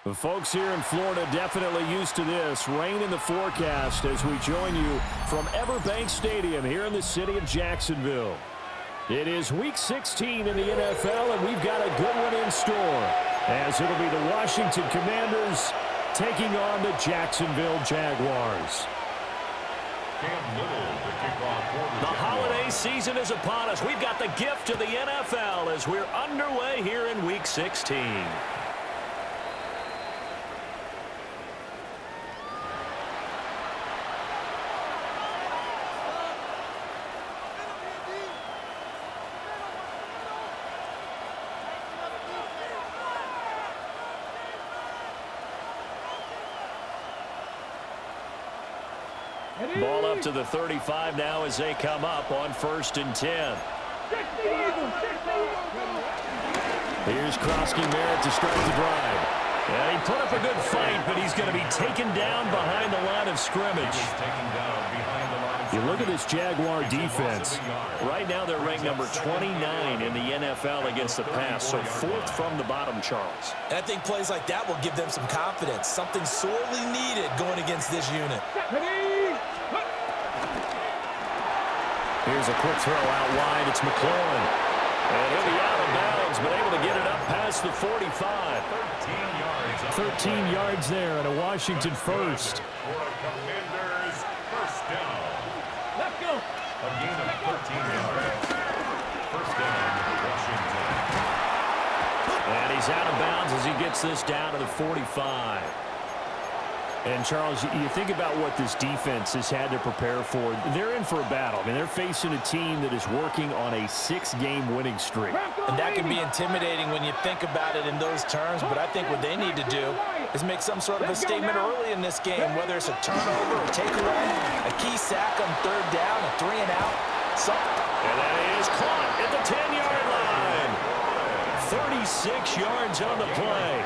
The folks here in Florida definitely used to this. Rain in the forecast as we join you from Everbank Stadium here in the city of Jacksonville. It is Week 16 in the NFL, and we've got a good one in store, as it'll be the Washington Commanders taking on the Jacksonville Jaguars. The holiday season is upon us. We've got the gift of the NFL as we're underway here in Week 16. Ball up to the 35 now as they come up on 1st and 10. Here's Krosky Merritt to start the drive. Yeah, he put up a good fight, but he's going to be taken down behind the line of scrimmage. You look at this Jaguar defense. Right now they're ranked number 29 in the NFL against the pass, so 4th from the bottom, Charles. And I think plays like that will give them some confidence, something sorely needed going against this unit. Here's a quick throw out wide. It's McLaurin. And he'll be out of bounds, but able to get it up past the 45. 13 yards there and a Washington first. Commanders first down. Let's go. A gain of 13 yards. First down, Washington. And he's out of bounds as he gets this down to the 45. And, Charles, you think about what this defense has had to prepare for. They're in for a battle. I mean, they're facing a team that is working on a 6-game winning streak. And that can be intimidating when you think about it in those terms, but I think what they need to do is make some sort of a statement early in this game, whether it's a turnover, a takeaway, a key sack on 3rd down, a 3-and-out, something. And that is caught at the 10-yard line. 36 yards on the play.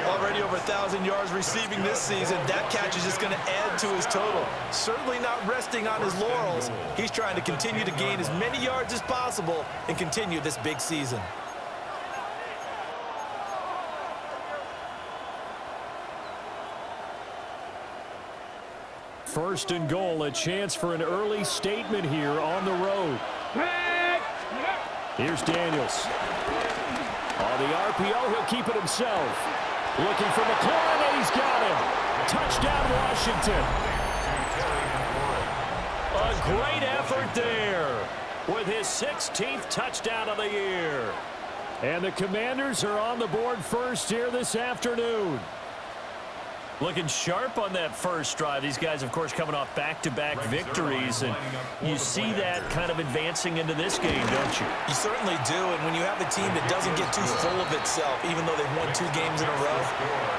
Already over 1,000 yards receiving this season. That catch is just going to add to his total. Certainly not resting on his laurels. He's trying to continue to gain as many yards as possible and continue this big season. First and goal, a chance for an early statement here on the road. Here's Daniels. On the RPO, he'll keep it himself. Looking for McLaurin, and he's got him. Touchdown, Washington. A great effort there with his 16th touchdown of the year. And the Commanders are on the board first here this afternoon. Looking sharp on that first drive. These guys, of course, coming off back-to-back victories, and you see that kind of advancing into this game, don't you? You certainly do, and when you have a team that doesn't get too full of itself, even though they've won 2 games in a row,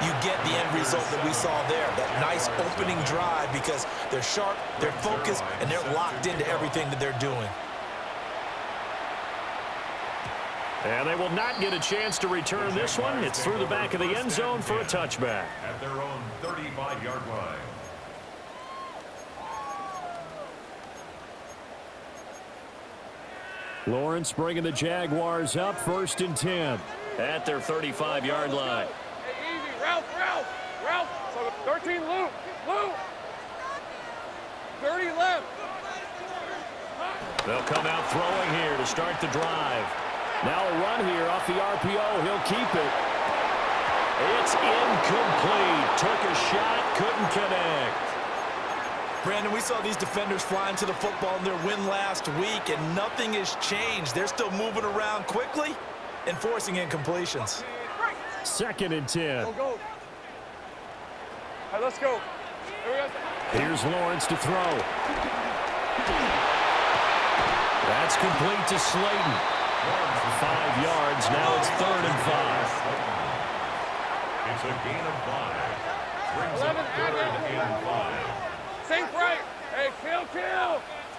you get the end result that we saw there, that nice opening drive, because they're sharp, they're focused, and they're locked into everything that they're doing. And they will not get a chance to return this one. It's through the back of the end zone for a touchback. At their own 35-yard line. Lawrence bringing the Jaguars up 1st and 10 at their 35-yard line. Hey, easy. Ralph. So 13 loop. 30 left. They'll come out throwing here to start the drive. Now a run here off the RPO. He'll keep it. It's incomplete. Took a shot, couldn't connect. Brandon, we saw these defenders flying to the football in their win last week, and nothing has changed. They're still moving around quickly and forcing incompletions. 2nd and 10. Go. All right, let's go. Here's Lawrence to throw. That's complete to Slayton. 5 yards. Now it's 3rd and 5. It's a gain of 5. Brings up 3rd and 5. Sink right. Hey,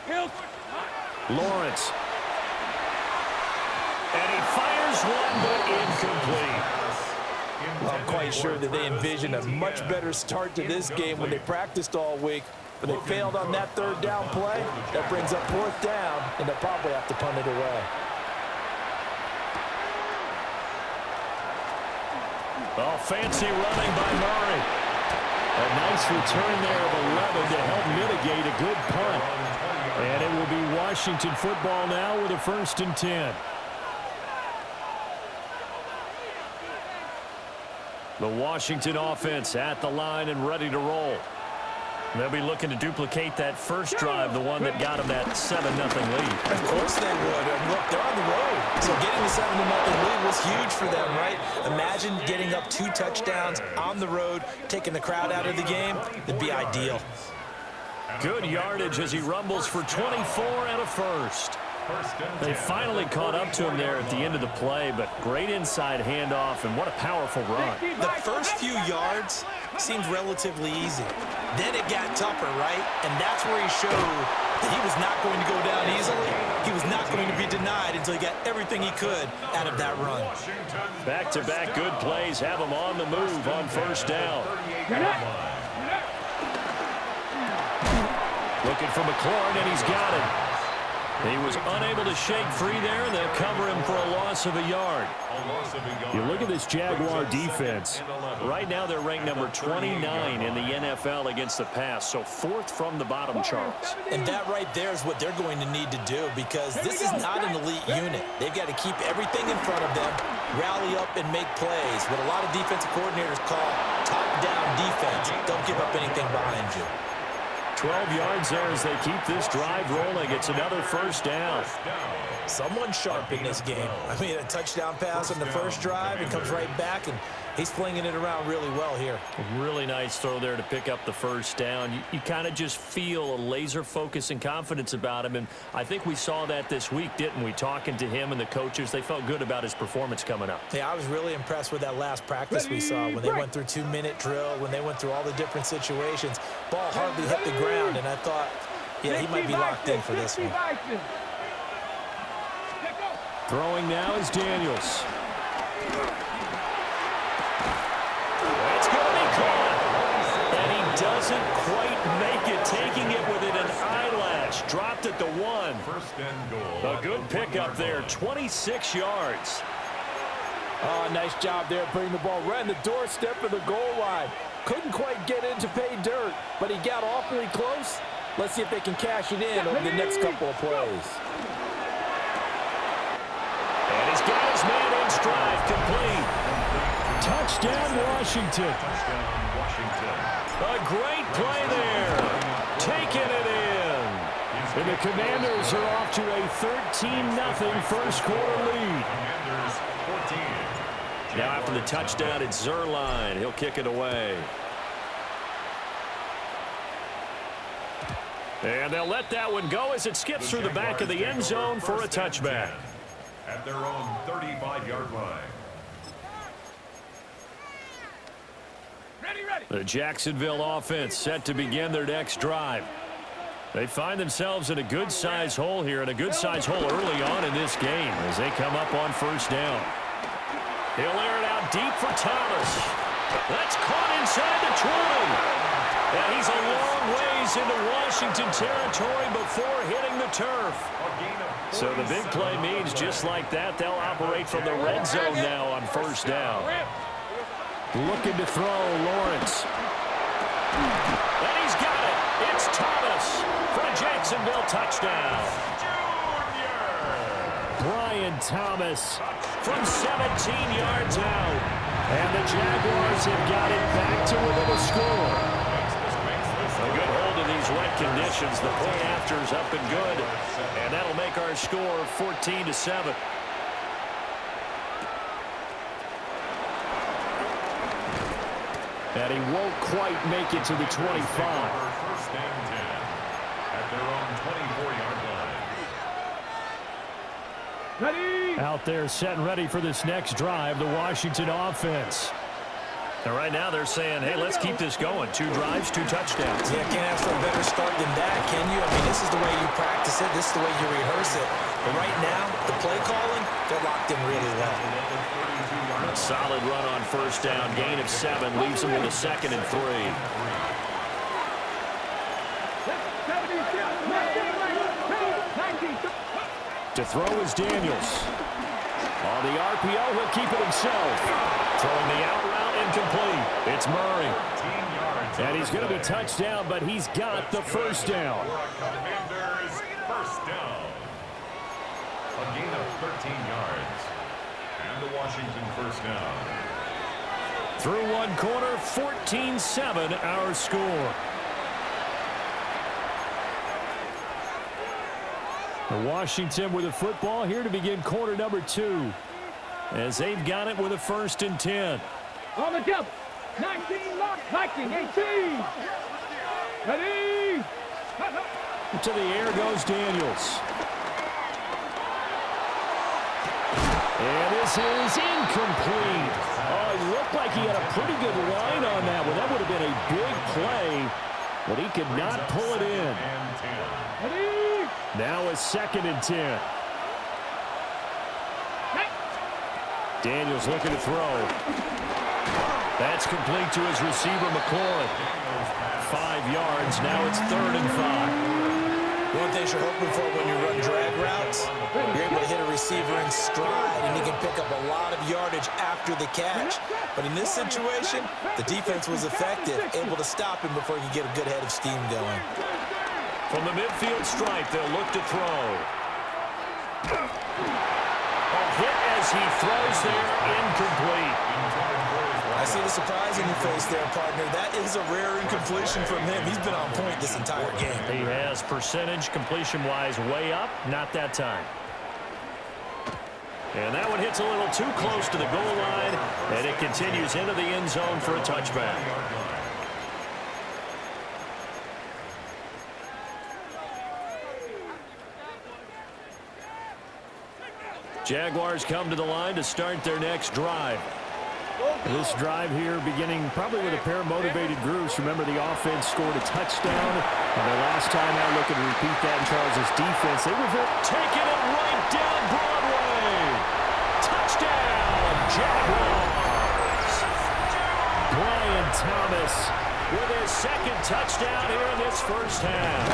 kill. Lawrence. And he fires one, but incomplete. I'm quite sure that they envisioned a much better start to this game when they practiced all week, but they failed on that 3rd down play. That brings up 4th down, and they'll probably have to punt it away. Oh, fancy running by Murray. A nice return there of 11 to help mitigate a good punt. And it will be Washington football now with a 1st and 10. The Washington offense at the line and ready to roll. They'll be looking to duplicate that first drive, the one that got them that 7-0 lead. Of course they would. And look, they're on the road. So getting the 7-0 lead was huge for them, right? Imagine getting up 2 touchdowns on the road, taking the crowd out of the game. It'd be ideal. Good yardage as he rumbles for 24 and a first. They finally caught up to him there at the end of the play, but great inside handoff, and what a powerful run. The first few yards seemed relatively easy. Then it got tougher, right? And that's where he showed that he was not going to go down easily. He was not going to be denied until he got everything he could out of that run. Back-to-back good plays have him on the move on 1st down. Looking for McLaurin, and he's got it. He was unable to shake free there, and they'll cover him for a loss of a yard. You look at this Jaguar defense. Right now they're ranked number 29 in the NFL against the pass, so 4th from the bottom, Charles. And that right there is what they're going to need to do, because this is not an elite unit. They've got to keep everything in front of them, rally up and make plays. What a lot of defensive coordinators call top-down defense. Don't give up anything behind you. 12 yards there as they keep this drive rolling. It's another 1st down. Someone sharp in this game. I mean, a touchdown pass on the first drive and comes right back, and he's flinging it around really well here. A really nice throw there to pick up the 1st down. You kind of just feel a laser focus and confidence about him, and I think we saw that this week, didn't we? Talking to him and the coaches, they felt good about his performance coming up. Yeah, I was really impressed with that last practice we saw when they went through 2-minute drill, when they went through all the different situations. Ball hardly hit the ground, and I thought, yeah, he might be locked in for this one. Throwing now is Daniels. It's going to be caught. And he doesn't quite make it, taking it within an eyelash. Dropped at the 1. 1st and goal. A good pickup there, 26 yards. Oh, nice job there putting the ball right on the doorstep of the goal line. Couldn't quite get in to pay dirt, but he got awfully close. Let's see if they can cash it in over the next couple of plays. And he's got his man in stride, complete. Touchdown, Washington. Touchdown, Washington. A great play there. Taking it in. And the Commanders are off to a 13-0 first quarter lead. Commanders 14. Now after the touchdown, it's Zerline. He'll kick it away. And they'll let that one go as it skips through the back of the end zone for a touchback. At their own 35-yard line. The Jacksonville offense set to begin their next drive. They find themselves in a good-sized hole here, and a good-sized hole early on in this game as they come up on 1st down. He'll air it out deep for Thomas. That's caught inside the 20. And he's a long ways into Washington territory before hitting the turf. So the big play means just like that, they'll operate from the red zone now on 1st down. Looking to throw, Lawrence. And he's got it. It's Thomas for a Jacksonville touchdown. Brian Thomas from 17 yards out. And the Jaguars have got it back to within a score. A good hold of these wet conditions. The point after's up and good. And that'll make our score 14-7. And he won't quite make it to the 25. 1st and 10 at their own 24-yard line. Out there set and ready for this next drive, the Washington offense. And right now they're saying, hey, let's keep this going. 2 drives, 2 touchdowns. Yeah, can't ask for a better start than that, can you? I mean, this is the way you practice it. This is the way you rehearse it. But right now, the play calling, they're locked in really well. A solid run on first down. Gain of 7 leaves them with a 2nd and 3. To throw is Daniels. On the RPO, he'll keep it himself. Throwing the out route incomplete. It's Murray. And he's going to be touched down, but he's got the first down. Commanders first down. A gain of 13 yards. And the Washington first down. Through one quarter, 14-7 our score. Washington with the football here to begin quarter number 2. As they've got it with a 1st and 10. On the double. 19, lock, hiking, 18. Ready. To the air goes Daniels. And this is incomplete. Oh, it looked like he had a pretty good line on that one. That would have been a big play, but he could not pull it in. Ready. Now a 2nd and 10. Daniels looking to throw. That's complete to his receiver, McLaurin. 5 yards. Now it's 3rd and 5. One thing you're hoping for when you run drag routes, you're able to hit a receiver in stride, and he can pick up a lot of yardage after the catch. But in this situation, the defense was effective, able to stop him before he could get a good head of steam going. From the midfield stripe, they'll look to throw. A hit as he throws there, incomplete. I see the surprise in your face there, partner. That is a rare incompletion from him. He's been on point this entire game. He has percentage completion-wise way up, not that time. And that one hits a little too close to the goal line, and it continues into the end zone for a touchback. Jaguars come to the line to start their next drive. This drive here beginning probably with a pair of motivated groups. Remember, the offense scored a touchdown. And the last time out, looking to repeat that in Charles' defense. They revert, taking it right down Broadway. Touchdown, Jaguars. Brian Thomas with his 2nd touchdown here in this first half.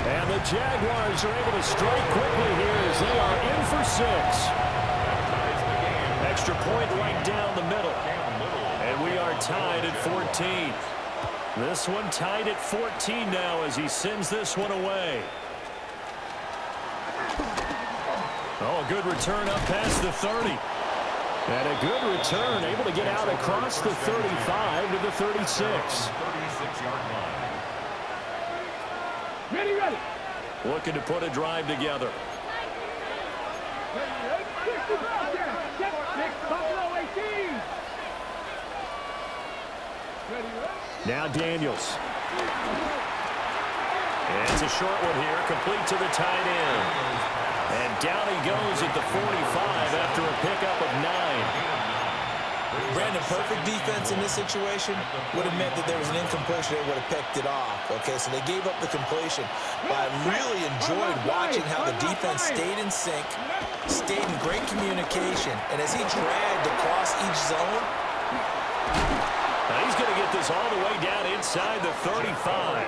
And the Jaguars are able to strike quickly here as they are in for 6. Extra point right down the middle. And we are tied at 14. This one tied at 14 now as he sends this one away. Oh, a good return up past the 30. And a good return, able to get out across the 35 to the 36. 36-yard line. Ready, ready. Looking to put a drive together. Now Daniels. And it's a short one here, complete to the tight end. And down he goes at the 45 after a pickup of 9. Brandon, perfect defense in this situation would have meant that there was an incompletion. They would have picked it off. Okay, so they gave up the completion. But I really enjoyed watching how the defense stayed in sync, stayed in great communication, and as he dragged across each zone. Now he's going to get this all the way down inside the 35.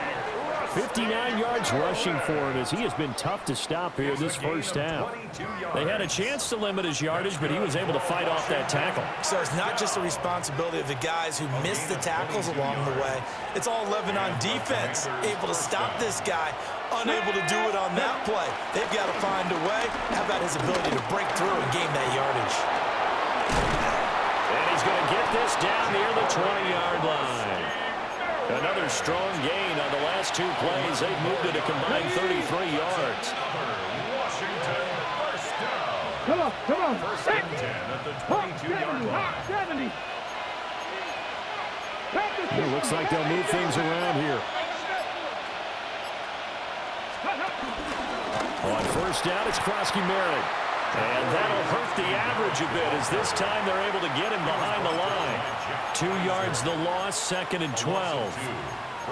59 yards rushing for him as he has been tough to stop here this first half. They had a chance to limit his yardage, but he was able to fight off that tackle. So it's not just the responsibility of the guys who missed the tackles along the way. It's all 11 on defense, able to stop this guy, unable to do it on that play. They've got to find a way. How about his ability to break through and gain that yardage? And he's going to get this down near the 20-yard line. Another strong gain on the last 2 plays. They've moved it a combined 33 yards. Washington first down. Come on, come on. First and 10 at the 22-yard line. 70. It looks like they'll move things around here. On first down, it's Krosky Merritt. And that'll hurt the average a bit as this time they're able to get him behind the line. 2 yards the loss, 2nd and 12.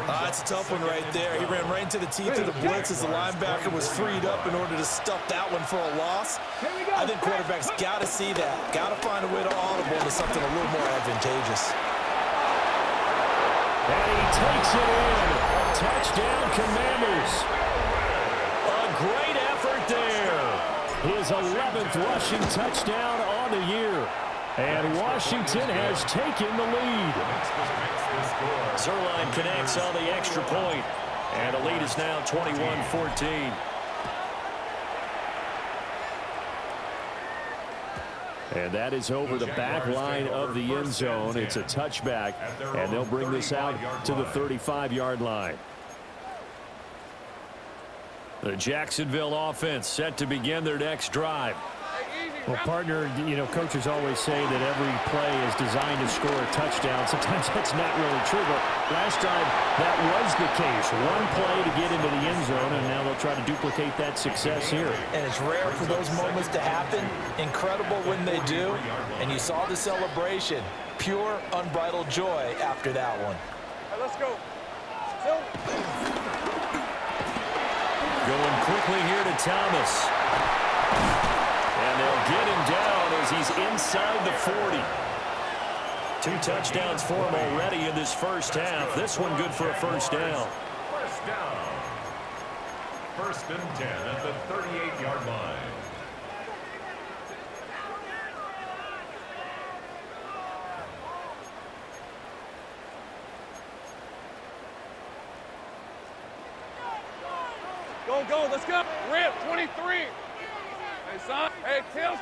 That's a tough one right there. He ran right into the teeth of the blitz as the linebacker was freed up in order to stuff that one for a loss. I think quarterbacks got to see that. Got to find a way to audible to something a little more advantageous. And he takes it in. Touchdown, Commanders. A great effort there. His 11th rushing touchdown on the year. And Washington has taken the lead. Zerline connects on the extra point. And the lead is now 21-14. And that is over the back line of the end zone. It's a touchback, and they'll bring this out to the 35-yard line. The Jacksonville offense set to begin their next drive. Well, partner, you know, coaches always say that every play is designed to score a touchdown. Sometimes that's not really true, but last time that was the case. One play to get into the end zone, and now they'll try to duplicate that success here. And it's rare for those moments to happen. Incredible when they do. And you saw the celebration. Pure, unbridled joy after that one. Hey, let's go. Going quickly here to Thomas. And they'll get him down as he's inside the 40. 2 touchdowns for him already in this first half. This one good for a first down. First down. 1st and 10 at the 38-yard line. Go, go, let's go. Rip, 23. Hey, son. Hey, kill.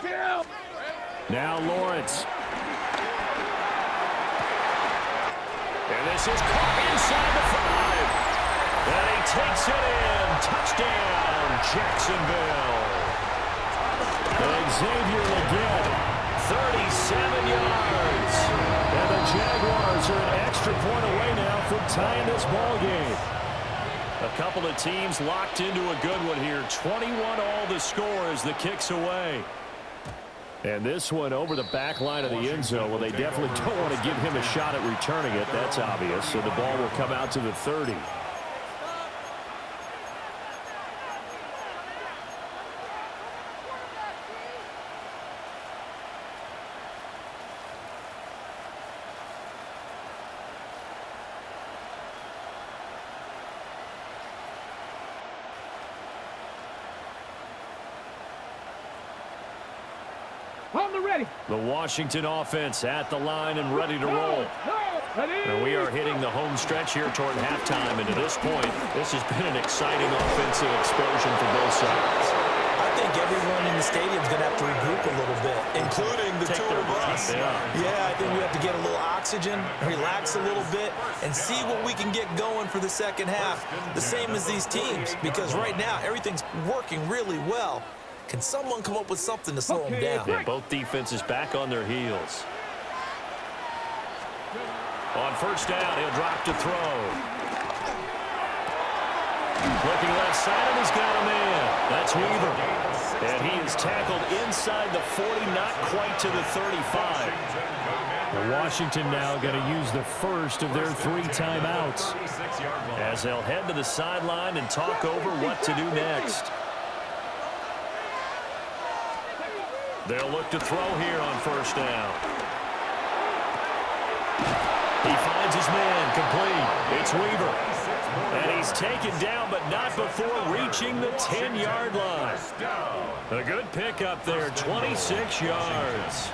Now Lawrence. And this is caught inside the 5. And he takes it in. Touchdown, Jacksonville. Xavier Legette, 37 yards. And the Jaguars are an extra point away now from tying this ball game. A couple of teams locked into a good one here. 21-all the score as the kick's away. And this one over the back line of the end zone. Well, they definitely don't want to give him a shot at returning it. That's obvious. So the ball will come out to the 30. The Washington offense at the line and ready to roll. And we are hitting the home stretch here toward halftime. And to this point, this has been an exciting offensive explosion for both sides. I think everyone in the stadium is going to have to regroup a little bit, including the two of us. Yeah, I think we have to get a little oxygen, relax a little bit, and see what we can get going for the second half. The same as these teams, because right now everything's working really well. Can someone come up with something to slow them down? Yeah, both defenses back on their heels. On first down, he'll drop to throw. Looking left side, and he's got a man. That's Weaver. And he is tackled inside the 40, not quite to the 35. Washington now going to use the first of their 3 timeouts. As they'll head to the sideline and talk over what to do next. They'll look to throw here on first down. He finds his man complete. It's Weaver. And he's taken down, but not before reaching the 10-yard line. A good pickup there, 26 yards.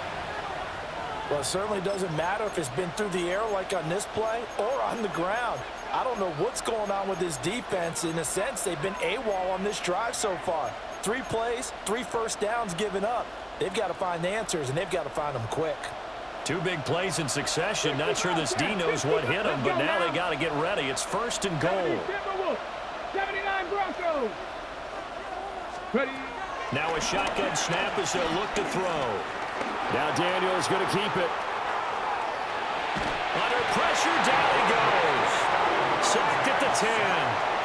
Well, it certainly doesn't matter if it's been through the air like on this play or on the ground. I don't know what's going on with this defense. In a sense, they've been AWOL on this drive so far. 3 plays, 3 first downs given up. They've got to find answers, and they've got to find them quick. 2 big plays in succession. Not sure this D knows what hit him, but now they got to get ready. It's first and goal. 79 Broncos. Ready. Now a shotgun snap as they'll look to throw. Now Daniel's going to keep it. Under pressure, down he goes. Sacked at the 10.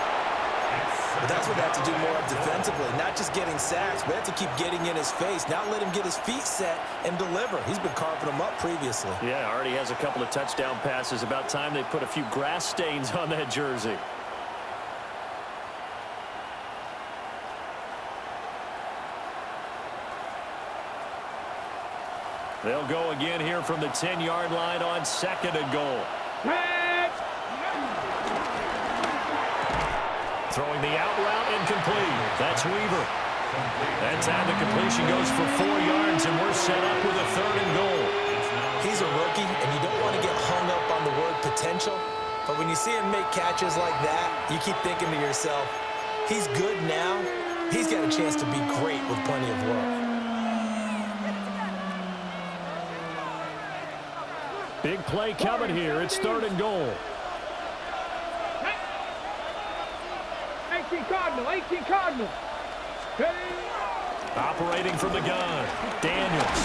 But that's what they have to do more of defensively, not just getting sacks, but they have to keep getting in his face, not let him get his feet set and deliver. He's been carving them up previously. Yeah, already has a couple of touchdown passes. About time they put a few grass stains on that jersey. They'll go again here from the 10-yard line on 2nd and goal. Throwing the out route incomplete. That's Weaver. That time the completion goes for 4 yards, and we're set up with a 3rd and goal. He's a rookie, and you don't want to get hung up on the word potential. But when you see him make catches like that, you keep thinking to yourself, he's good now. He's got a chance to be great with plenty of work. Big play coming here. It's 3rd and goal. 18 Cardinal, 18 Cardinal. Operating from the gun. Daniels.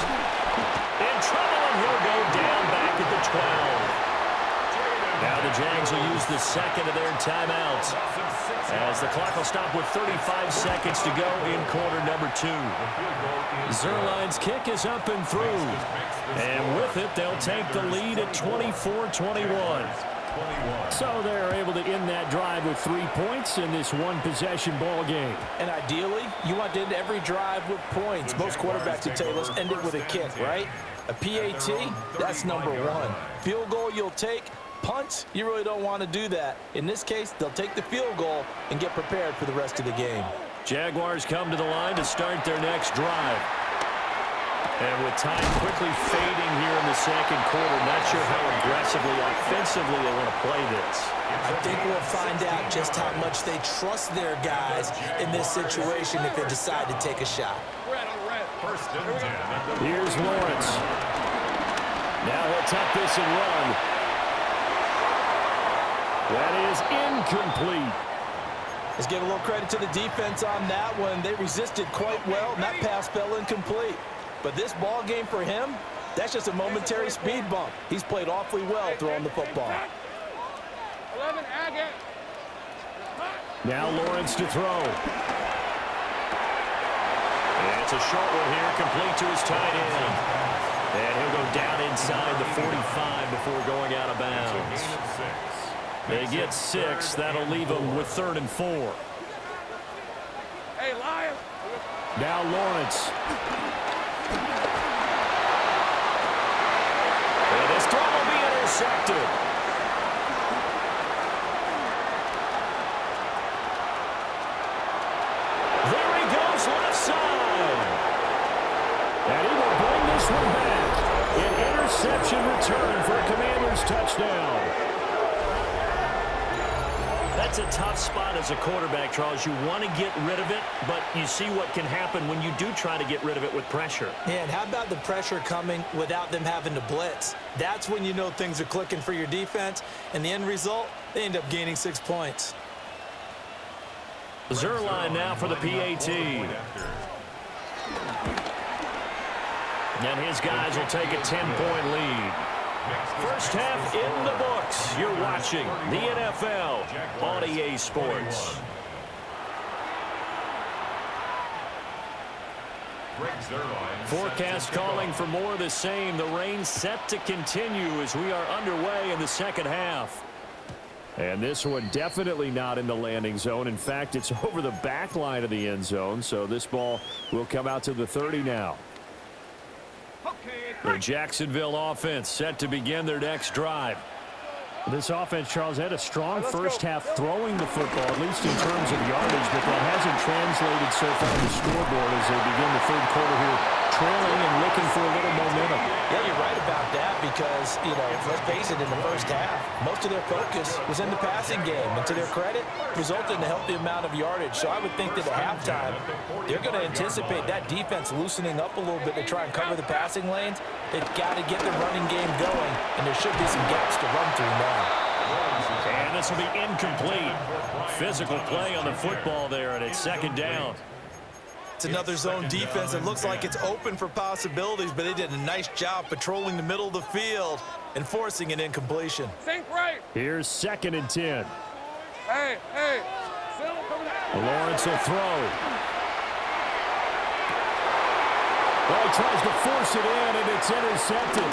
In trouble, and he'll go down back at the 12. Now the Jags will use the 2nd of their timeouts, as the clock will stop with 35 seconds to go in quarter number 2. Zuerlein's kick is up and through. And with it, they'll take the lead at 24-21. So they're able to end that drive with 3 points in this one-possession ball game. And ideally, you want to end every drive with points. Most quarterbacks would tell you, let's end it with a kick, right? A PAT, that's number 1. Field goal you'll take. Punts, you really don't want to do that. In this case, they'll take the field goal and get prepared for the rest of the game. Jaguars come to the line to start their next drive. And with time quickly fading here in the 2nd quarter, not sure how aggressively, offensively they want to play this. I think we'll find out just how much they trust their guys in this situation if they decide to take a shot. First and 10. Here's Lawrence. Now he'll tuck this and run. That is incomplete. Let's give a little credit to the defense on that one. They resisted quite well, and that pass fell incomplete. But this ball game for him, that's just a momentary speed bump. He's played awfully well throwing the football. 11 Agate. Now Lawrence to throw. And it's a short one here, complete to his tight end. And he'll go down inside the 45 before going out of bounds. They get 6. That'll leave them with 3rd and 4. Hey, Lion. Now Lawrence. And this throw will be intercepted. There he goes, left side. And he will bring this one back. An interception return for a Commanders touchdown. That's a tough spot as a quarterback, Charles. You want to get rid of it, but you see what can happen when you do try to get rid of it with pressure. Yeah, and how about the pressure coming without them having to blitz? That's when you know things are clicking for your defense, and the end result, they end up gaining 6 points. Zuerlein now for the PAT. And his guys will take a 10-point lead. First half in the books. You're watching the NFL on EA Sports. Forecast calling for more of the same. The rain set to continue as we are underway in the 2nd half. And this one definitely not in the landing zone. In fact, it's over the back line of the end zone. So this ball will come out to the 30 now. The Jacksonville offense set to begin their next drive. This offense, Charles, had a strong first half throwing the football, at least in terms of yardage, but that hasn't translated so far on the scoreboard as they begin the 3rd quarter here, trailing and looking for a little momentum. Yeah, you're right about that because, let's face it, in the first half, most of their focus was in the passing game. And to their credit, resulted in a healthy amount of yardage. So I would think that at halftime, they're going to anticipate that defense loosening up a little bit to try and cover the passing lanes. They've got to get the running game going, and there should be some gaps to run through now. And this will be incomplete. Physical play on the football there, and it's 2nd down. It's another zone defense. It looks like it's open for possibilities, but they did a nice job patrolling the middle of the field and forcing an incompletion. Sink right. Here's 2nd and 10. Hey. Still coming out. Lawrence will throw. Well, he tries to force it in, and it's intercepted.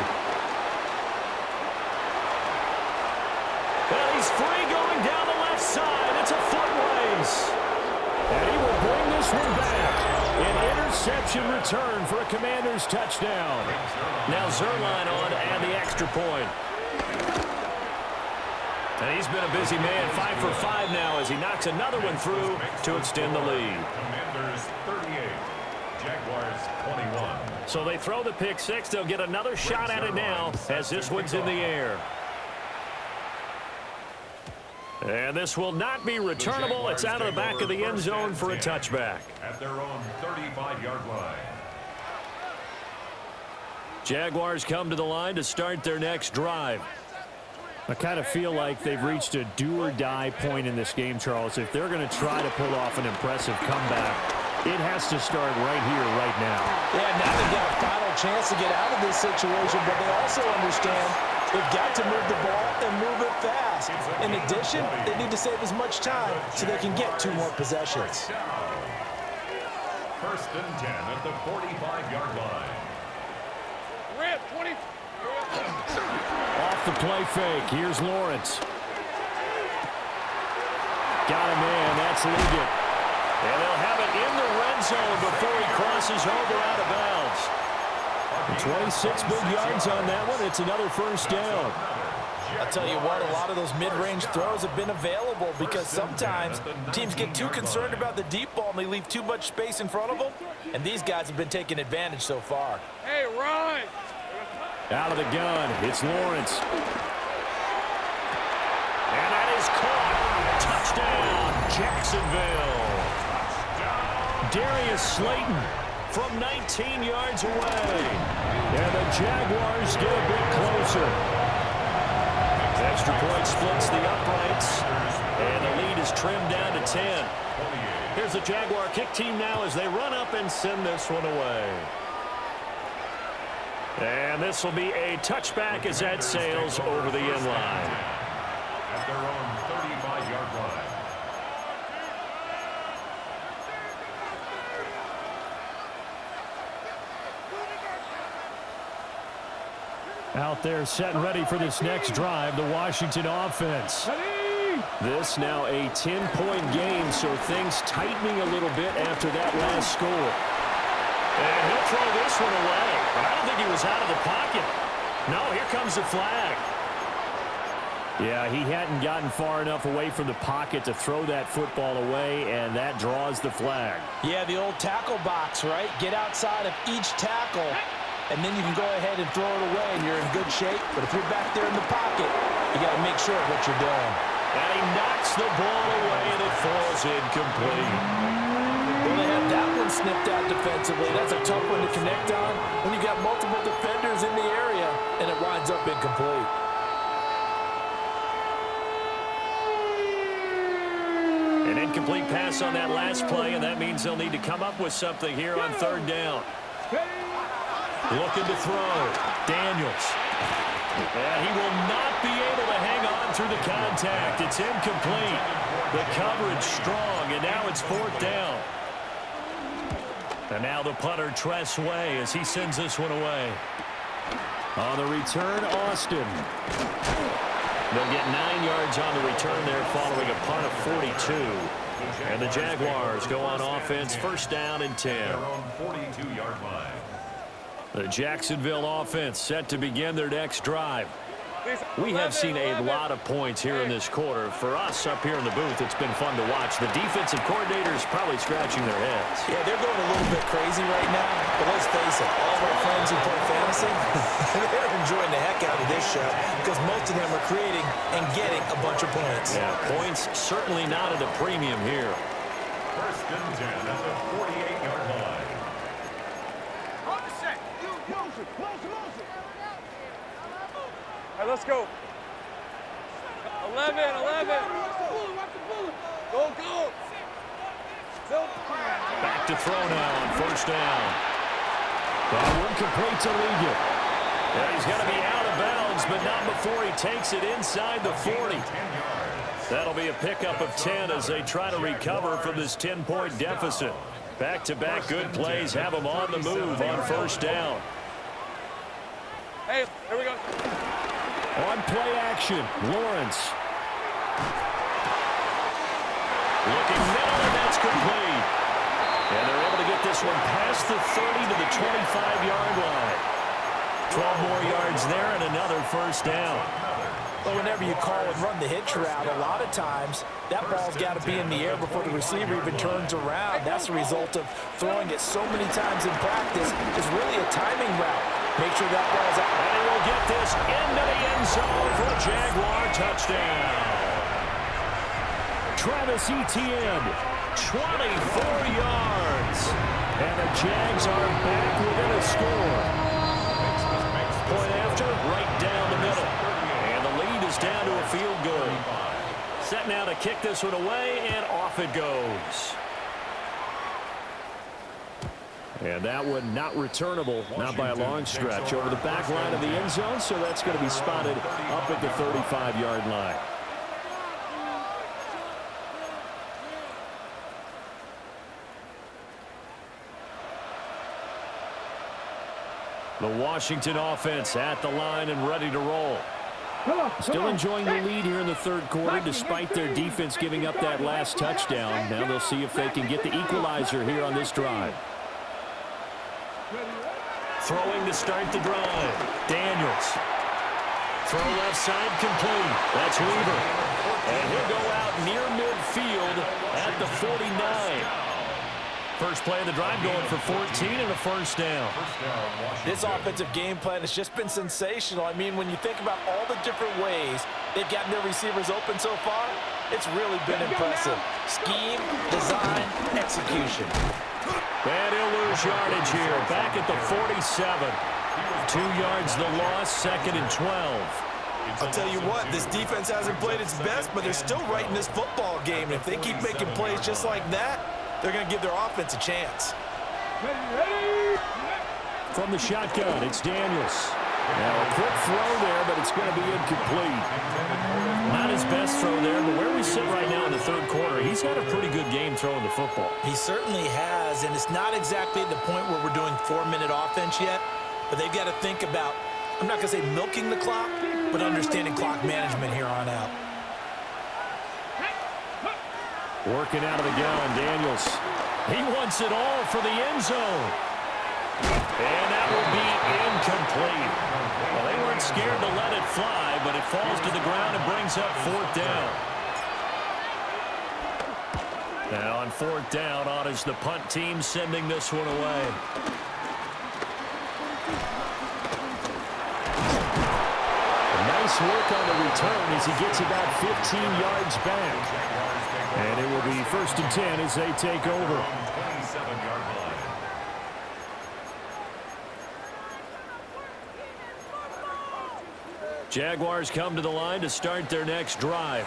And he's free going down the left side. It's a foot race. And he will bring this one back. An interception return for a Commanders touchdown. Now Zerline on and the extra point. And he's been a busy man, 5 for 5 now as he knocks another one through to extend the lead. Commanders 38, Jaguars 21. So they throw the pick six. They'll get another shot at it now as this one's in the air. And this will not be returnable. It's out of the back of the end zone for a touchback. At their own 35-yard line. Jaguars come to the line to start their next drive. I kind of feel like they've reached a do-or-die point in this game, Charles. If they're going to try to pull off an impressive comeback, it has to start right here, right now. Yeah, now they've got a final chance to get out of this situation, but they also understand they've got to move the ball and move it fast. In addition, they need to save as much time so they can get 2 more possessions. First and 10 at the 45-yard line. Rip, 20. Off the play fake. Here's Lawrence. Got him in. That's Liggett. And they'll have it in the red zone before he crosses over out of bounds. 26 big yards on that one. It's another first down. I'll tell you what, a lot of those mid-range throws have been available because sometimes teams get too concerned about the deep ball and they leave too much space in front of them. And these guys have been taking advantage so far. Hey, Ryan. Out of the gun, it's Lawrence. And that is caught. Touchdown, Jacksonville. Darius Slayton from 19 yards away. And the Jaguars get a bit closer. Extra point splits the uprights. And the lead is trimmed down to 10. Here's the Jaguar kick team now as they run up and send this one away. And this will be a touchback as that sails over the end line. At their own 35-yard line. Out there set and ready for this next drive, the Washington offense. This now a 10-point game, so things tightening a little bit after that last score. And he'll throw this one away. But I don't think he was out of the pocket. No, here comes the flag. Yeah, he hadn't gotten far enough away from the pocket to throw that football away, and that draws the flag. Yeah, the old tackle box, right? Get outside of each tackle, and then you can go ahead and throw it away, and you're in good shape. But if you're back there in the pocket, you got to make sure of what you're doing. And he knocks the ball away, and it falls incomplete. Well, they have that one snipped out defensively. That's a tough one to connect on when you got multiple defenders in the area, and it winds up incomplete. An incomplete pass on that last play, and that means they'll need to come up with something here on third down. Looking to throw. Daniels. And he will not be able to hang on through the contact. It's incomplete. The coverage strong, and now it's fourth down. And now the punter, Tress Way, as he sends this one away. On the return, Austin. They'll get 9 yards on the return there following a punt of 42. And the Jaguars go on offense, first down and 10. Their own 42-yard line. The Jacksonville offense set to begin their next drive. We have seen a lot of points here in this quarter. For us up here in the booth, it's been fun to watch. The defensive coordinators probably scratching their heads. Yeah, they're going a little bit crazy right now, but let's face it, all of our friends who play fantasy, they're enjoying the heck out of this show because most of them are creating and getting a bunch of points. Yeah, points certainly not at a premium here. First and 10 at the 48-yard line. All right, let's go. 11. Go. Back to throw now on first down. That one complete to Liggett. Yeah, he's going to be out of bounds, but not before he takes it inside the 40. That'll be a pickup of 10 as they try to recover from this 10-point deficit. Back-to-back good plays have them on the move on first down. Hey, here we go. On play action, Lawrence. Looking middle, and that's complete. And they're able to get this one past the 30 to the 25-yard line. 12 more yards there and another first down. Well, whenever you call and run the hitch route, a lot of times that ball's got to be in the air before the receiver even turns around. That's the result of throwing it so many times in practice. It's really a timing route. Make sure that ball's out. And he will get this into the end zone for a Jaguar touchdown. Travis Etienne, 24 yards. And the Jags are back within a score. Point after, right down the middle. And the lead is down to a field goal. Set now to kick this one away, and off it goes. And that one not returnable, not by a long stretch, over the back line of the end zone, so that's going to be spotted up at the 35-yard line. The Washington offense at the line and ready to roll. Still enjoying the lead here in the third quarter despite their defense giving up that last touchdown. Now they'll see if they can get the equalizer here on this drive. Throwing to start the drive. Daniels. Throw left side complete. That's Weaver. And he'll go out near midfield at the 49. First play of the drive going for 14 and a first down. This offensive game plan has just been sensational. I mean, when you think about all the different ways they've gotten their receivers open so far, it's really been impressive. Scheme, design, execution. And he'll lose yardage here. Back at the 47. 2 yards the loss, second and 12. I'll tell you what, this defense hasn't played its best, but they're still right in this football game. And if they keep making plays just like that, they're going to give their offense a chance. From the shotgun, it's Daniels. Now a quick throw there, but it's going to be incomplete. Not his best throw there, but where we sit right now in the third quarter, he's had a pretty good game throwing the football. He certainly has, and it's not exactly at the point where we're doing 4-minute offense yet, but they've got to think about, I'm not going to say milking the clock, but understanding clock management here on out. Working out of the gun, Daniels. He wants it all for the end zone. And that will be incomplete. Well, they weren't scared to let it fly, but it falls to the ground and brings up fourth down. Now on fourth down, on is the punt team sending this one away. Nice work on the return as he gets about 15 yards back. And it will be first and 10 as they take over. 27-yard line. Jaguars come to the line to start their next drive.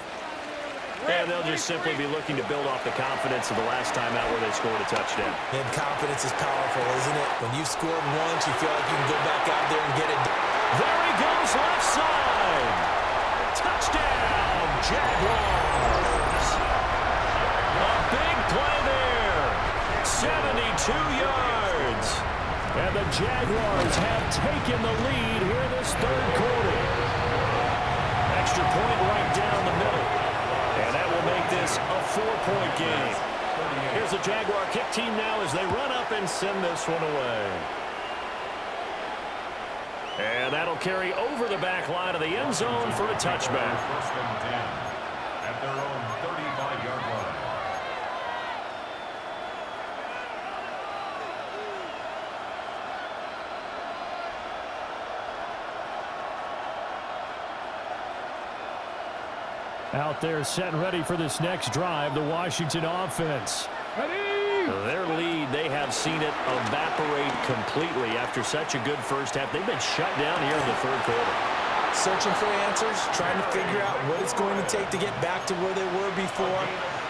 And they'll just simply be looking to build off the confidence of the last time out where they scored a touchdown. And confidence is powerful, isn't it? When you've scored once, you feel like you can go back out there and get it. There he goes, left side. Touchdown, Jaguars. A big play there. 72 yards. And the Jaguars have taken the lead here in this third quarter. Extra point right down the middle. And that will make this a 4-point game. Here's the Jaguar kick team now as they run up and send this one away. And that'll carry over the back line of the end zone for a touchback. First and 10 at their own 35-yard line. Out there set and ready for this next drive, the Washington offense. Their lead, they have seen it evaporate completely after such a good first half. They've been shut down here in the third quarter. Searching for answers, trying to figure out what it's going to take to get back to where they were before.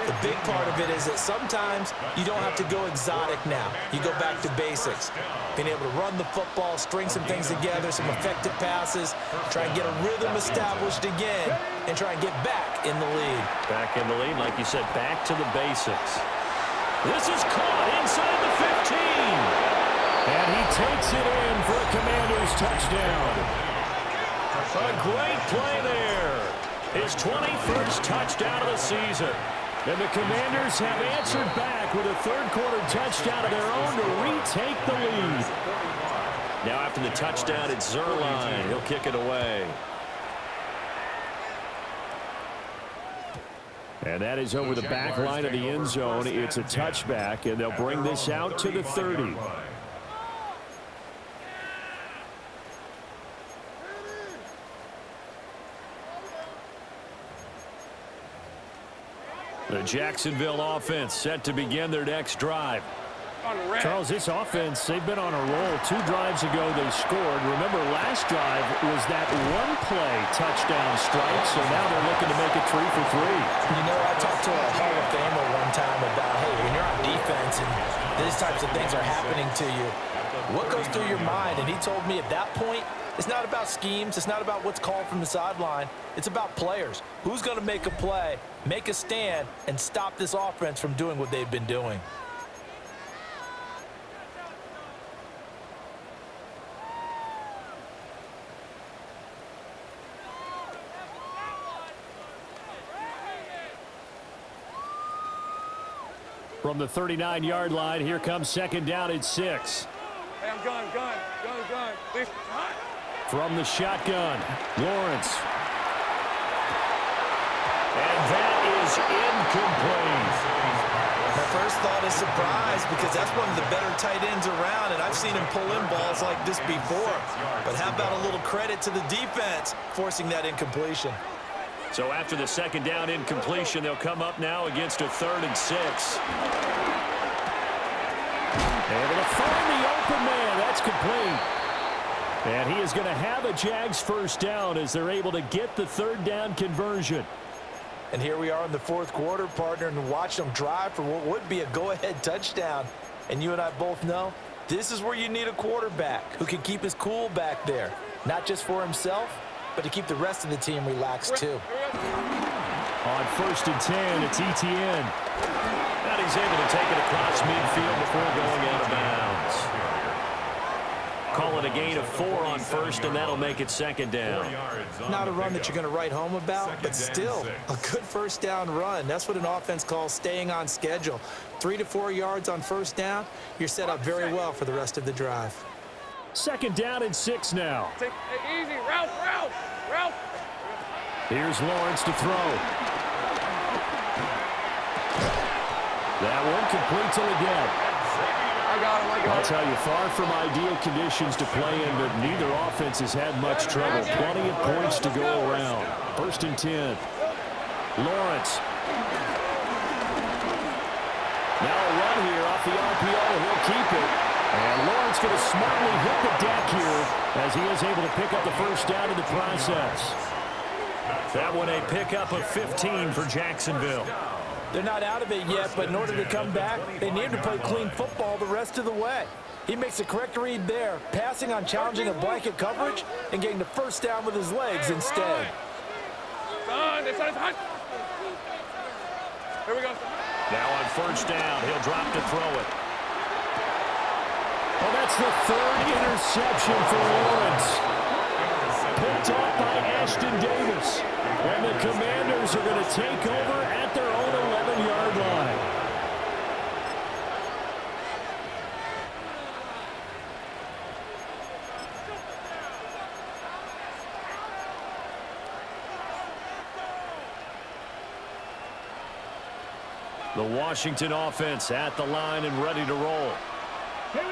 The big part of it is that sometimes you don't have to go exotic now. You go back to basics. Being able to run the football, string some things together, some effective passes, try and get a rhythm established again, and try and get back in the lead. Back in the lead, like you said, back to the basics. This is caught inside the 15. And he takes it in for a Commanders touchdown. A great play there. His 21st touchdown of the season. And the Commanders have answered back with a third-quarter touchdown of their own to retake the lead. Now after the touchdown, it's Zerline. He'll kick it away. And that is over the back line of the end zone. It's a touchback, and they'll bring this out to the 30. The Jacksonville offense set to begin their next drive. Charles, this offense, they've been on a roll. 2 drives ago, they scored. Remember, last drive was that one-play touchdown strike, so now they're looking to make it 3 for 3. You know, I talked to a Hall of Famer one time about, hey, when you're on defense and these types of things are happening to you, what goes through your mind? And he told me at that point, it's not about schemes. It's not about what's called from the sideline. It's about players. Who's going to make a play, make a stand, and stop this offense from doing what they've been doing? From the 39-yard line, here comes second down at 6. Hey, I'm gun. Please. From the shotgun, Lawrence. And that is incomplete. My first thought is surprise because that's one of the better tight ends around, and I've seen him pull in balls like this before. But how about a little credit to the defense forcing that incompletion? So after the second down incompletion, they'll come up now against a 3rd and 6. Able to find the open man. That's complete. And he is going to have a Jags first down as they're able to get the 3rd down conversion. And here we are in the 4th quarter, partner, and watch them drive for what would be a go-ahead touchdown. And you and I both know this is where you need a quarterback who can keep his cool back there, not just for himself, but to keep the rest of the team relaxed too. On 1st and 10, it's Etienne. And he's able to take it across midfield before going out of bounds. Call it a gain of 4 on 1st, and that'll make it 2nd down. Not a run that you're going to write home about, but still a good 1st down run. That's what an offense calls staying on schedule. 3 to 4 yards on 1st down, you're set up very well for the rest of the drive. 2nd down and 6 now. Take it easy. Ralph. Here's Lawrence to throw. That one complete till again. I got him. I'll tell you, far from ideal conditions to play in, but neither offense has had much trouble. Plenty of points to go around. 1st and 10. Lawrence. Now a run here off the RPO. He'll keep it. And Lawrence going to smartly hit the deck here as he is able to pick up the first down in the process. That one a pickup of 15 for Jacksonville. They're not out of it yet, but in order to come back, they need to play clean football the rest of the way. He makes a correct read there, passing on challenging a blanket coverage and getting the first down with his legs instead. Here we go. Now on 1st down, he'll drop to throw it. Well, that's the 3rd interception for Lawrence. Picked off by Ashton Davis. And the Commanders are going to take over at their own 11-yard line. The Washington offense at the line and ready to roll.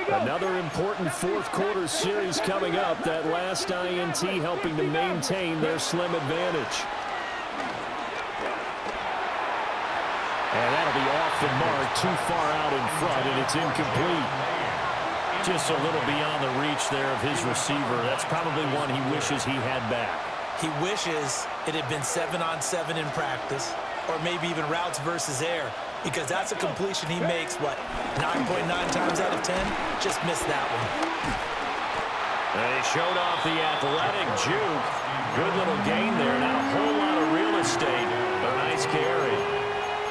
Another important 4th quarter series coming up. That last INT helping to maintain their slim advantage. And that'll be off the mark, too far out in front, and it's incomplete. Just a little beyond the reach there of his receiver. That's probably one he wishes he had back. He wishes it had been 7-on-7 in practice. or maybe even routes versus air, because that's a completion he makes, what, 9.9 times out of 10? Just missed that one. They showed off the athletic juke. Good little gain there. Not a whole lot of real estate, but a nice carry.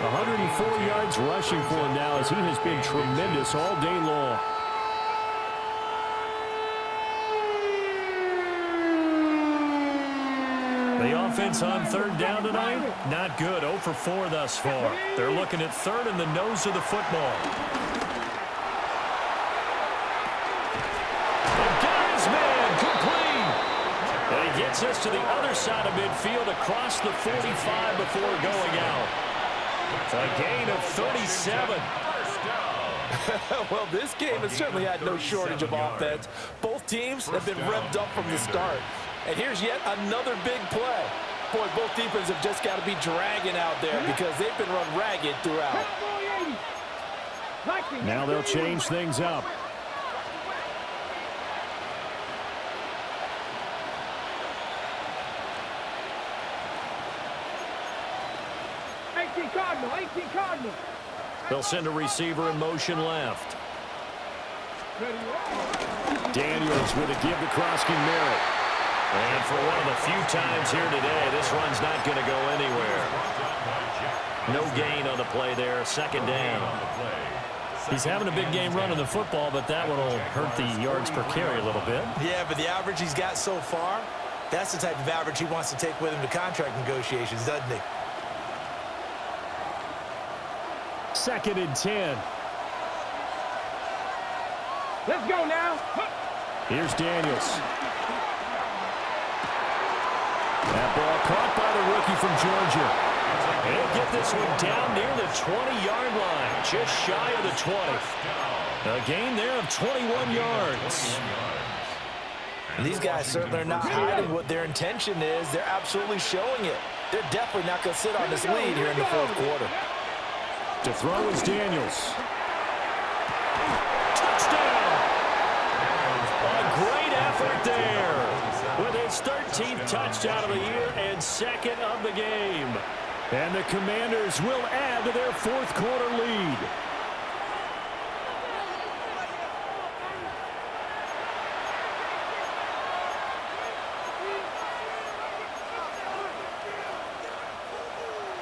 104 yards rushing for him now as he has been tremendous all day long. The offense on third down tonight, not good. 0 for 4 thus far. They're looking at third in the nose of the football. The guy's man, complete. And he gets us to the other side of midfield across the 45 before going out. A gain of 37. Well, this game has certainly had no shortage of offense. Both teams have been revved up from the start. And here's yet another big play. Boy, both defenses have just got to be dragging out there because they've been run ragged throughout. Now they'll change things up. Cardinal. They'll send a receiver in motion left. Daniels with a give to Krosky Merritt. And for one of the few times here today, this run's not going to go anywhere. No gain on the play there, second down. He's having a big game running the football, but that one will hurt the yards per carry a little bit. Yeah, but the average he's got so far, that's the type of average he wants to take with him to contract negotiations, doesn't he? 2nd and 10. Let's go now. Here's Daniels. That ball caught by the rookie from Georgia. He'll get this one down near the 20-yard line, just shy of the 20. A gain there of 21 yards. And these guys certainly are not hiding what their intention is. They're absolutely showing it. They're definitely not going to sit on this lead here in the fourth quarter. To throw is Daniels. Touchdown! A great effort there with his 13th touchdown of the year and 2nd of the game. And the Commanders will add to their fourth quarter lead.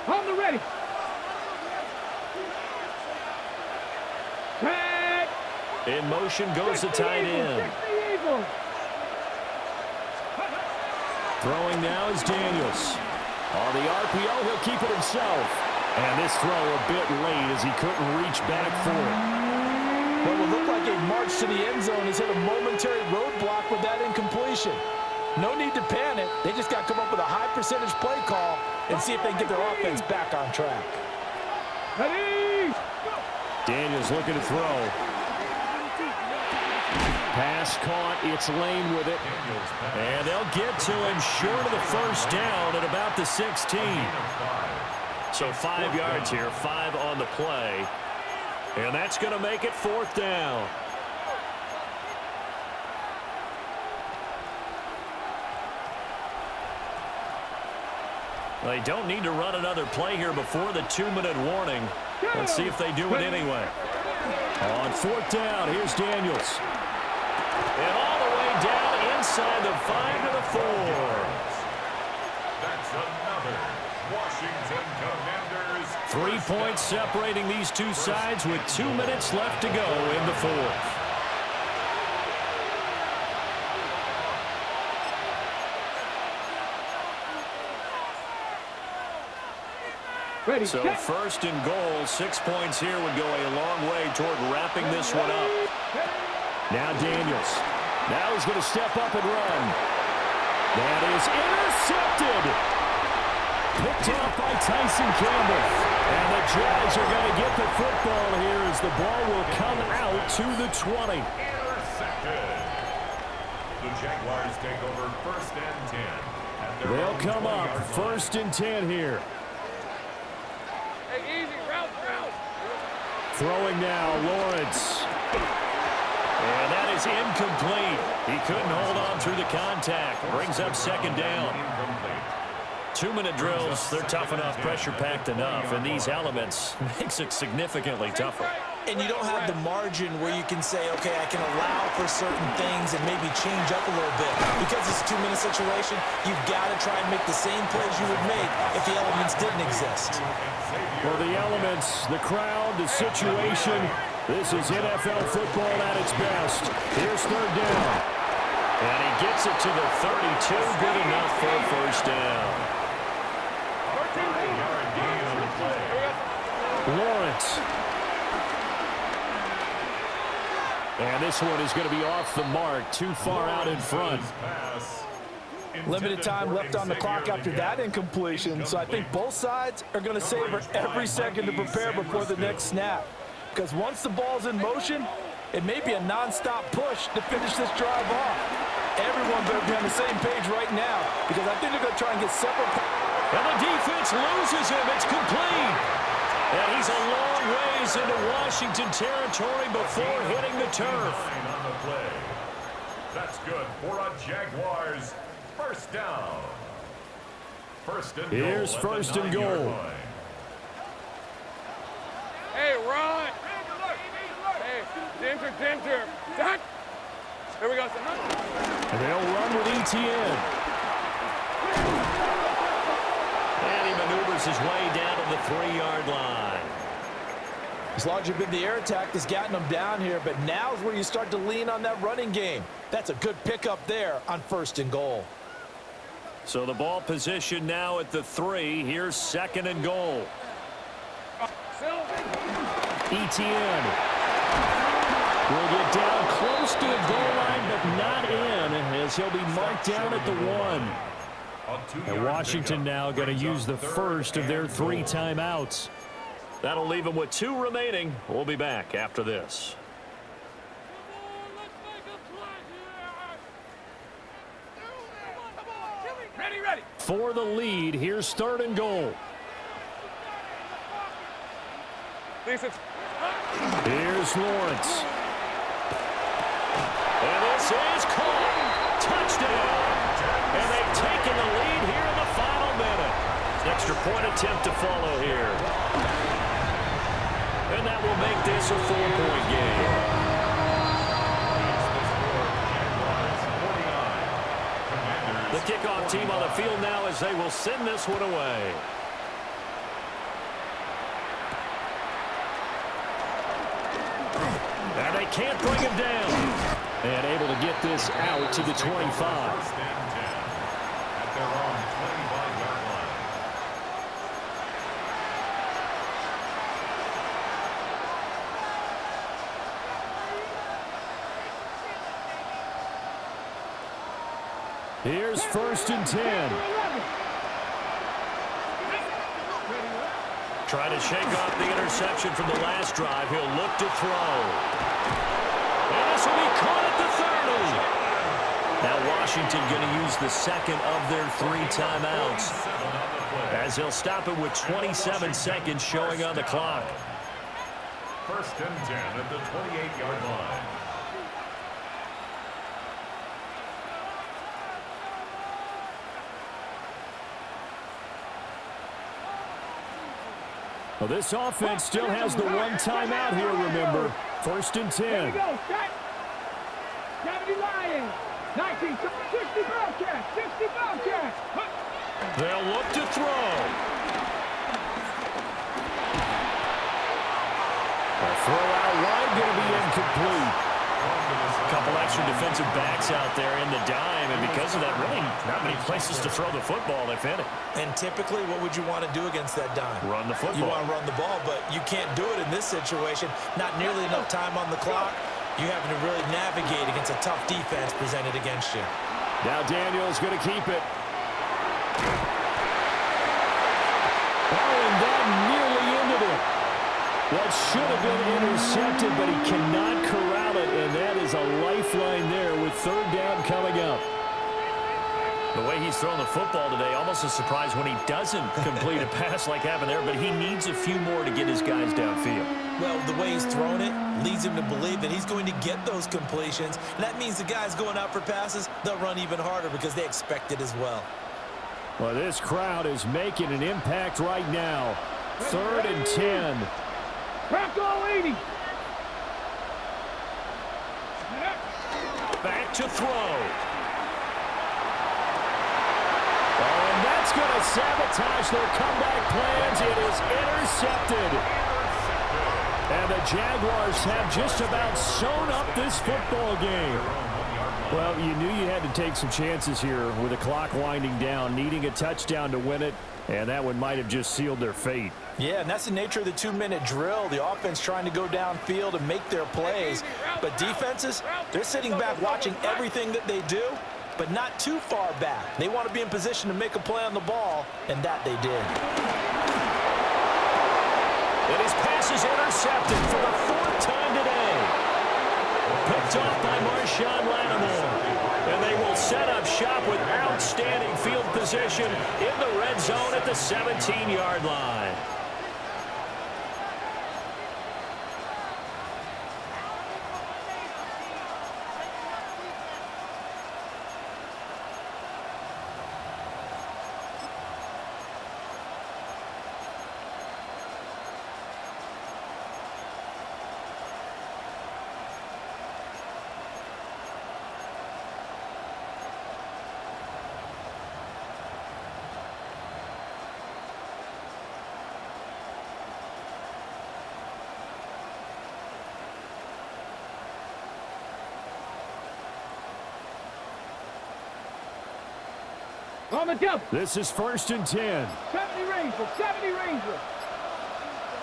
On the ready. In motion goes the tight end. Throwing now is Daniels. On the RPO, he'll keep it himself. And this throw a bit late as he couldn't reach back for it. What will look like a march to the end zone has hit a momentary roadblock with that incompletion. No need to panic. They just got to come up with a high percentage play call and see if they can get their offense back on track. Ready. Daniels looking to throw. Pass caught. It's Lane with it. And they'll get to him short of the first down at about the 16. So 5 yards here, 5 on the play. And that's going to make it 4th down. They don't need to run another play here before the 2-minute warning. Let's see if they do it anyway. On 4th down, here's Daniels. And all the way down inside the 5 to the 4. That's another Washington Commanders. 3 points separating these two sides with 2 minutes left to go in the 4th. Ready. So 1st and goal, 6 points here would go a long way toward wrapping this one up. Now Daniels. Now he's going to step up and run. That is intercepted. Picked off by Tyson Campbell. And the Jags are going to get the football here as the ball will come out to the 20. Intercepted. The Jaguars take over 1st and 10. They'll come up 1st and 10 here. Hey, easy. Route. Throwing now, Lawrence. And that is incomplete. He couldn't hold on through the contact. Brings up 2nd down. Incomplete. 2-minute drills, they're tough enough, pressure-packed enough, and these elements makes it significantly tougher. And you don't have the margin where you can say, okay, I can allow for certain things and maybe change up a little bit. Because it's a 2-minute situation, you've got to try and make the same plays you would make if the elements didn't exist. Well, the elements, the crowd, the situation, this is NFL football at its best. Here's third down. And he gets it to the 32, good enough for a first down. Lawrence. And this one is going to be off the mark, too far out in front. Limited time left on the clock after that incompletion, so I think both sides are going to savor every second to prepare before the next snap. Because once the ball's in motion, it may be a non-stop push to finish this drive off. Everyone better be on the same page right now, because I think they're going to try and get several. And the defense loses him. It's complete. And he's a long ways into Washington territory before hitting the turf. That's good for a Jaguars first down. Here's first and goal. Hey, Ron. Hey, Dinter. Done. Here we go. And they'll run with ETN. And he maneuvers his way down to the 3-yard line. It's largely been the air attack that's gotten them down here, but now's where you start to lean on that running game. That's a good pickup there on first and goal. So the ball position now at the 3. Here's second and goal. ETN will get down close to the goal line, but not in, as he'll be marked down at the 1. And Washington now going to use the first of their 3 timeouts. That'll leave them with 2 remaining. We'll be back after this. Ready. For the lead, here's third and goal. Here's Lawrence. And this is caught. Touchdown. And they've taken the lead here in the final minute. Extra point attempt to follow here. And that will make this a 4-point game. The kickoff team on the field now as they will send this one away. And they can't bring him down. And able to get this out to the 25. Here's first and 10. Trying to shake off the interception from the last drive. He'll look to throw. And this will be caught at the 30. Now Washington going to use the second of their 3 timeouts, as they'll stop it with 27 seconds showing on the clock. First and 10 at the 28-yard line. Well, this offense still has the 1 timeout here, remember. First and 10. Here we go, set. Gravity Lions. 1960 Bobcats. 60 Bobcats. They'll look to throw. A throw out wide going to be incomplete. A couple extra defensive backs out there in the dime, and because of that, really not many places to throw the football, if any. And typically, what would you want to do against that dime? Run the football. You want to run the ball, but you can't do it in this situation. Not nearly enough time on the clock. You having to really navigate against a tough defense presented against you. Now Daniel's going to keep it. Oh, and that nearly ended it. That should have been intercepted, but he cannot corral it, and that is a lifeline there with third down coming up. The way he's thrown the football today, almost a surprise when he doesn't complete a pass like happened there, but he needs a few more to get his guys downfield. Well, the way he's thrown it leads him to believe that he's going to get those completions, and that means the guys going out for passes, they'll run even harder because they expect it as well. Well, this crowd is making an impact right now. 3rd and 10. Crack all 80. Back to throw. Oh, and that's going to sabotage their comeback plans. It is intercepted. And the Jaguars have just about sewn up this football game. Well, you knew you had to take some chances here with the clock winding down, needing a touchdown to win it, and that one might have just sealed their fate. Yeah, and that's the nature of the 2-minute drill. The offense trying to go downfield and make their plays. But defenses, they're sitting back watching everything that they do, but not too far back. They want to be in position to make a play on the ball, and that they did. And his pass is intercepted for the 4th time today. Picked off by Marshawn Lattimore. And they will set up shop with outstanding field position in the red zone at the 17-yard line. On the double. This is 1st and 10. 70 Ranger. 70 Ranger.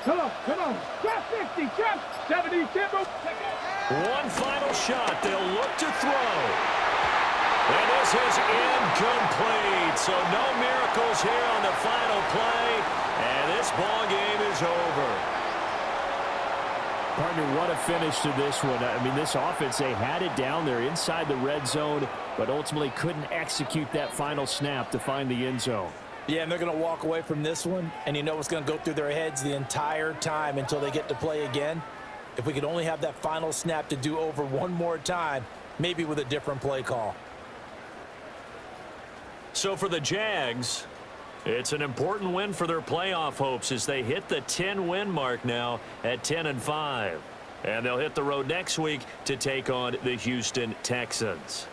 Come on, come on. Trap 50. Trap 70 Timber. One final shot. They'll look to throw. And this is incomplete. So no miracles here on the final play. And this ball game is over. Partner, what a finish to this one. I mean, this offense, they had it down there inside the red zone, but ultimately couldn't execute that final snap to find the end zone. Yeah, and they're going to walk away from this one, and you know what's going to go through their heads the entire time until they get to play again. If we could only have that final snap to do over one more time, maybe with a different play call. So for the Jags, it's an important win for their playoff hopes as they hit the 10-win mark now at 10-5. And they'll hit the road next week to take on the Houston Texans.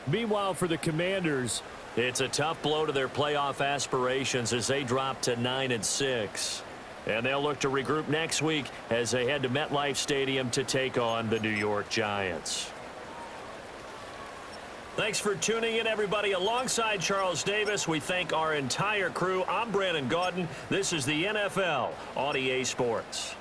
Meanwhile, for the Commanders, it's a tough blow to their playoff aspirations as they drop to 9-6. And they'll look to regroup next week as they head to MetLife Stadium to take on the New York Giants. Thanks for tuning in, everybody. Alongside Charles Davis, we thank our entire crew. I'm Brandon Gaudin. This is the NFL on EA Sports.